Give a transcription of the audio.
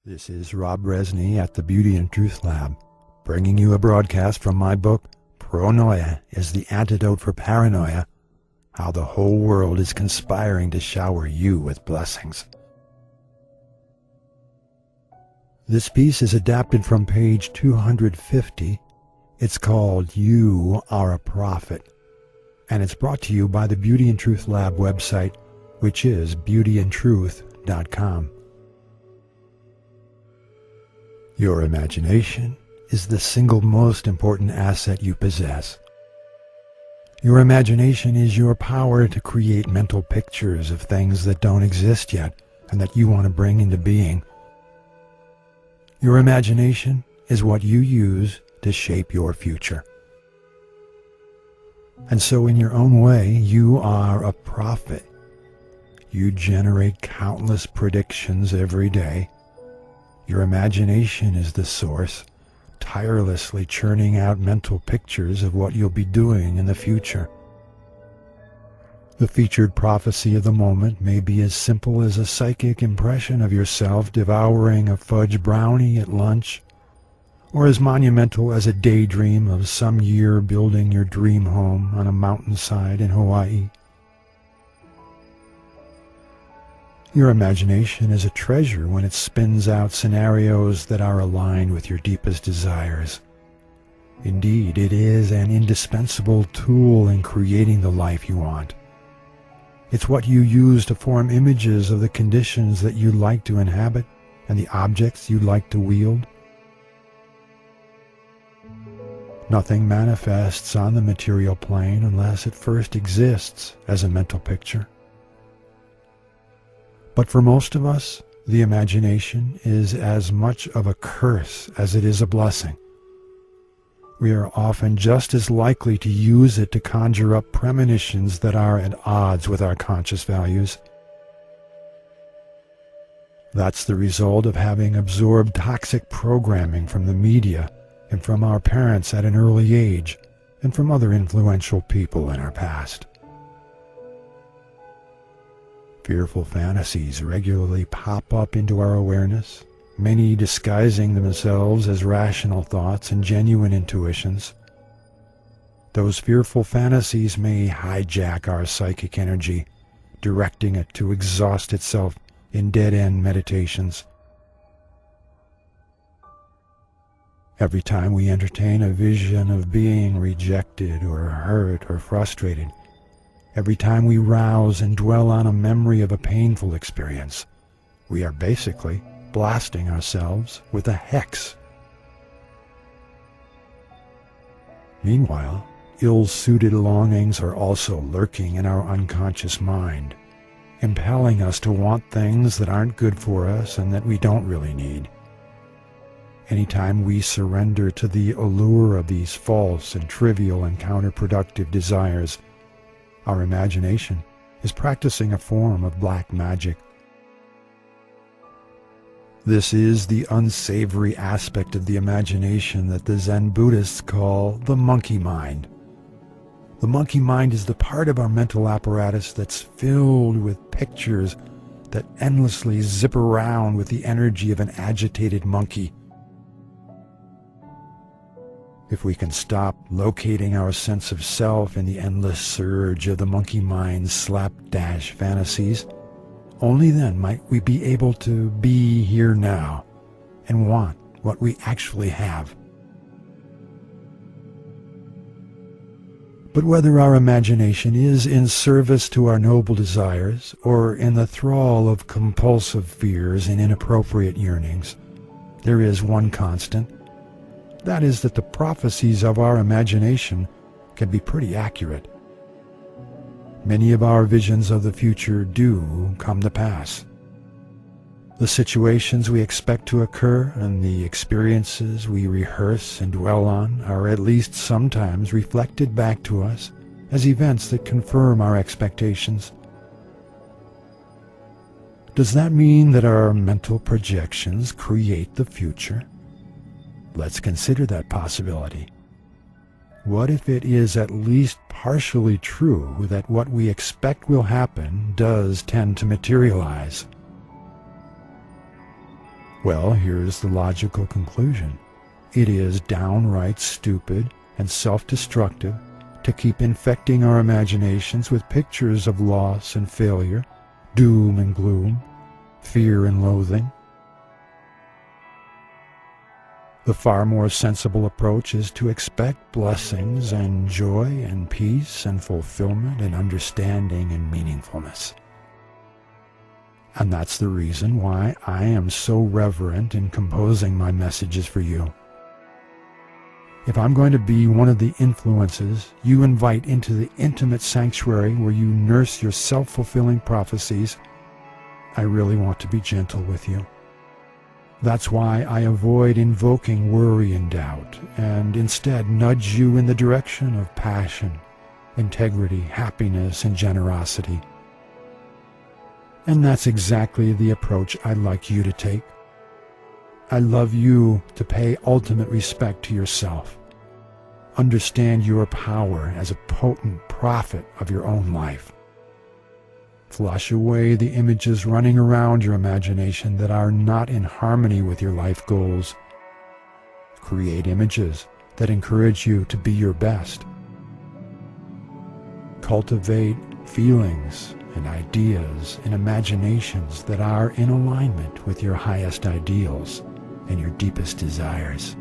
This is Rob Brezsny at the Beauty and Truth Lab, bringing you a broadcast from my book, Pronoia is the Antidote for Paranoia, How the Whole World is Conspiring to Shower You with Blessings. This piece is adapted from page 250. It's called You Are a Prophet, and it's brought to you by the Beauty and Truth Lab website, which is beautyandtruth.com. Your imagination is the single most important asset you possess. Your imagination is your power to create mental pictures of things that don't exist yet and that you want to bring into being. Your imagination is what you use to shape your future. And so in your own way, you are a prophet. You generate countless predictions every day. Your imagination is the source, tirelessly churning out mental pictures of what you'll be doing in the future. The featured prophecy of the moment may be as simple as a psychic impression of yourself devouring a fudge brownie at lunch, or as monumental as a daydream of some year building your dream home on a mountainside in Hawaii. Your imagination is a treasure when it spins out scenarios that are aligned with your deepest desires. Indeed, it is an indispensable tool in creating the life you want. It's what you use to form images of the conditions that you like to inhabit and the objects you like to wield. Nothing manifests on the material plane unless it first exists as a mental picture. But for most of us, the imagination is as much of a curse as it is a blessing. We are often just as likely to use it to conjure up premonitions that are at odds with our conscious values. That's the result of having absorbed toxic programming from the media and from our parents at an early age and from other influential people in our past. Fearful fantasies regularly pop up into our awareness, many disguising themselves as rational thoughts and genuine intuitions. Those fearful fantasies may hijack our psychic energy, directing it to exhaust itself in dead-end meditations. Every time we entertain a vision of being rejected or hurt or frustrated, every time we rouse and dwell on a memory of a painful experience, we are basically blasting ourselves with a hex. Meanwhile, ill-suited longings are also lurking in our unconscious mind, impelling us to want things that aren't good for us and that we don't really need. Anytime we surrender to the allure of these false and trivial and counterproductive desires, our imagination is practicing a form of black magic. This is the unsavory aspect of the imagination that the Zen Buddhists call the monkey mind. The monkey mind is the part of our mental apparatus that's filled with pictures that endlessly zip around with the energy of an agitated monkey. If we can stop locating our sense of self in the endless surge of the monkey mind's slapdash fantasies, only then might we be able to be here now and want what we actually have. But whether our imagination is in service to our noble desires or in the thrall of compulsive fears and inappropriate yearnings, there is one constant. That is that the prophecies of our imagination can be pretty accurate. Many of our visions of the future do come to pass. The situations we expect to occur and the experiences we rehearse and dwell on are at least sometimes reflected back to us as events that confirm our expectations. Does that mean that our mental projections create the future? Let's consider that possibility. What if it is at least partially true that what we expect will happen does tend to materialize? Well, here's the logical conclusion. It is downright stupid and self-destructive to keep infecting our imaginations with pictures of loss and failure, doom and gloom, fear and loathing. The far more sensible approach is to expect blessings and joy and peace and fulfillment and understanding and meaningfulness. And that's the reason why I am so reverent in composing my messages for you. If I'm going to be one of the influences you invite into the intimate sanctuary where you nurse your self-fulfilling prophecies, I really want to be gentle with you. That's why I avoid invoking worry and doubt, and instead nudge you in the direction of passion, integrity, happiness, and generosity. And that's exactly the approach I'd like you to take. I love you to pay ultimate respect to yourself. Understand your power as a potent prophet of your own life. Flush away the images running around your imagination that are not in harmony with your life goals. Create images that encourage you to be your best. Cultivate feelings and ideas and imaginations that are in alignment with your highest ideals and your deepest desires.